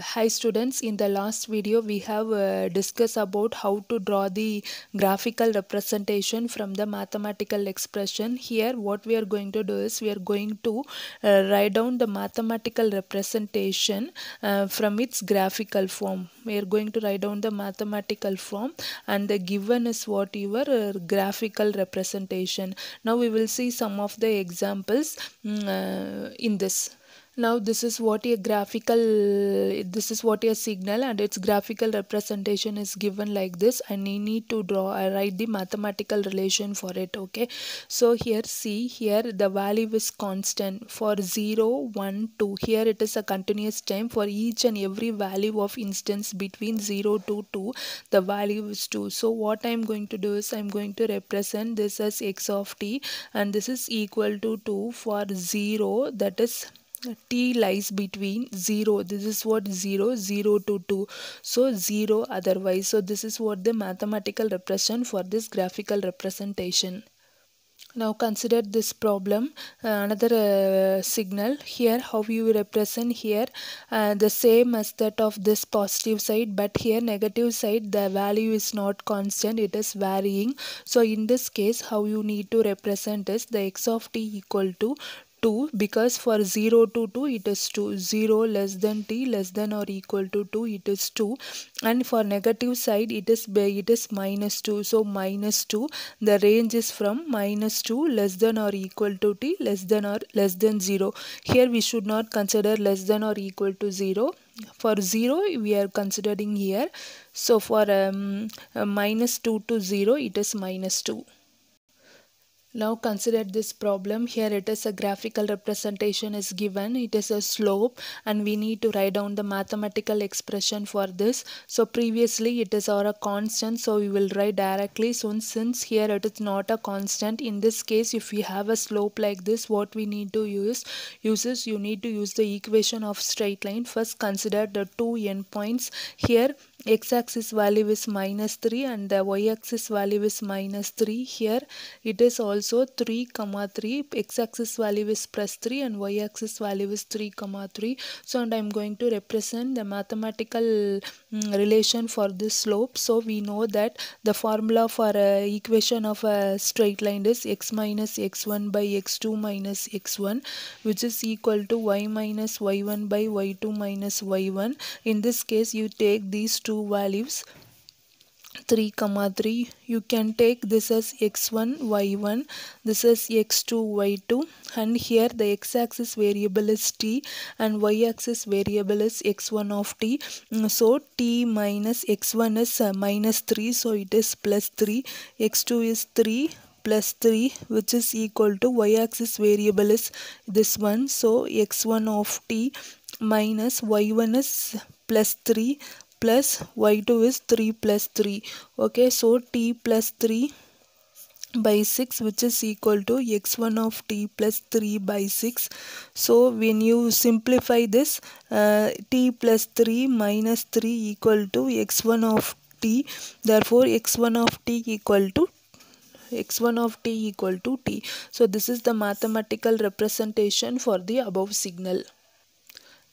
Hi students, in the last video we have discussed about how to draw the graphical representation from the mathematical expression. Here what we are going to do is we are going to write down the mathematical representation from its graphical form. We are going to write down the mathematical form and the given is what your graphical representation. Now we will see some of the examples in this. Now this is what a signal and its graphical representation is given like this, and you need to write the mathematical relation for it. Okay, so here see, here the value is constant for 0 1 2. Here it is a continuous time for each and every value of instance between 0 to 2, the value is 2. So what I am going to do is I am going to represent this as x of t, and this is equal to 2 for 0, that is t lies between 0, this is what 0 to 2, so 0 otherwise. So this is what the mathematical representation for this graphical representation. Now consider this problem, another signal. Here how you represent here the same as that of this positive side, but here negative side the value is not constant, it is varying. So in this case how you need to represent is the x of t equal to 2, because for 0 to 2 it is 2, 0 less than t less than or equal to 2 it is 2, and for negative side it is minus 2, so minus 2, the range is from minus 2 less than or equal to t less than 0. Here we should not consider less than or equal to 0. For 0 we are considering here, so for minus 2 to 0 it is minus 2. Now consider this problem. Here it is a graphical representation is given, it is a slope, and we need to write down the mathematical expression for this. So previously it is a constant, so we will write directly. So since here it is not a constant, in this case if we have a slope like this, what we need to use is you need to use the equation of straight line. First consider the two endpoints. Here x-axis value is minus 3 and the y-axis value is minus 3. Here it is also 3 comma 3, x-axis value is plus 3 and y-axis value is 3 comma 3. So and I am going to represent the mathematical relation for this slope. So we know that the formula for equation of a straight line is x minus x1 by x2 minus x1, which is equal to y minus y1 by y2 minus y1. In this case you take these two values 3 comma 3, you can take this as x1 y1, this is x2 y2, and here the x-axis variable is t and y-axis variable is x1 of t. So t minus x1 is minus 3, so it is plus 3, x2 is 3 plus 3, which is equal to y-axis variable is this one, so x1 of t minus y1 is plus 3 plus y2 is 3 plus 3. Okay, so t plus 3 by 6, which is equal to x1 of t plus 3 by 6. So when you simplify this, t plus 3 minus 3 equal to x1 of t, therefore x1 of t equal to t. So this is the mathematical representation for the above signal.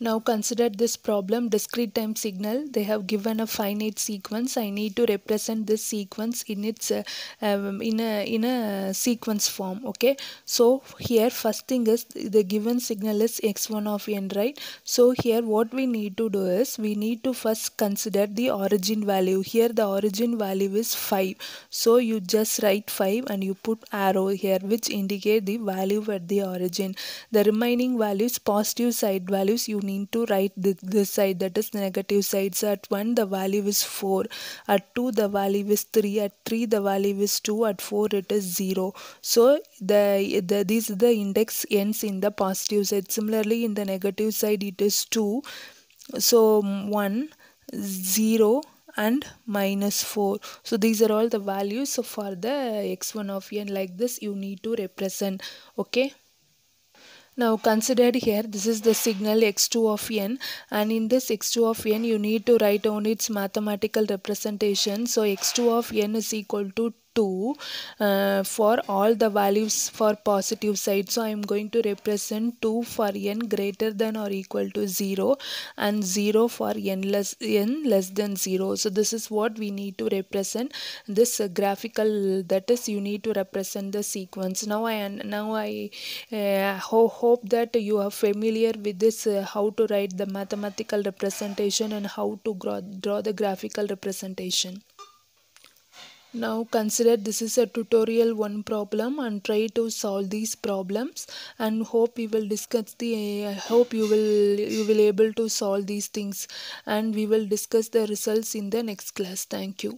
Now consider this problem, discrete time signal. They have given a finite sequence. I need to represent this sequence in its in a sequence form. Okay, so here first thing is the given signal is x1 of n, right? So here what we need to do is we need to first consider the origin value. Here the origin value is 5, so you just write 5 and you put arrow here which indicate the value at the origin. The remaining values, positive side values, you need to write this side, that is the negative side. So at 1 the value is 4, at 2 the value is 3, at 3 the value is 2, at 4 it is 0. So these the index ends in the positive side. Similarly in the negative side it is 2, so 1, 0 and minus 4. So these are all the values. So for the x1 of n, like this you need to represent. Okay, now consider here this is the signal x2 of n, and in this x2 of n you need to write down its mathematical representation. So x2 of n is equal to 2 for all the values for positive side. So I am going to represent 2 for n greater than or equal to 0 and 0 for n less than 0. So this is what we need to represent this graphical, that is you need to represent the sequence. Now I hope that you are familiar with this, how to write the mathematical representation and how to draw the graphical representation. Now consider this is a tutorial 1 problem and try to solve these problems, and hope we will discuss the hope you will able to solve these things, and we will discuss the results in the next class. Thank you.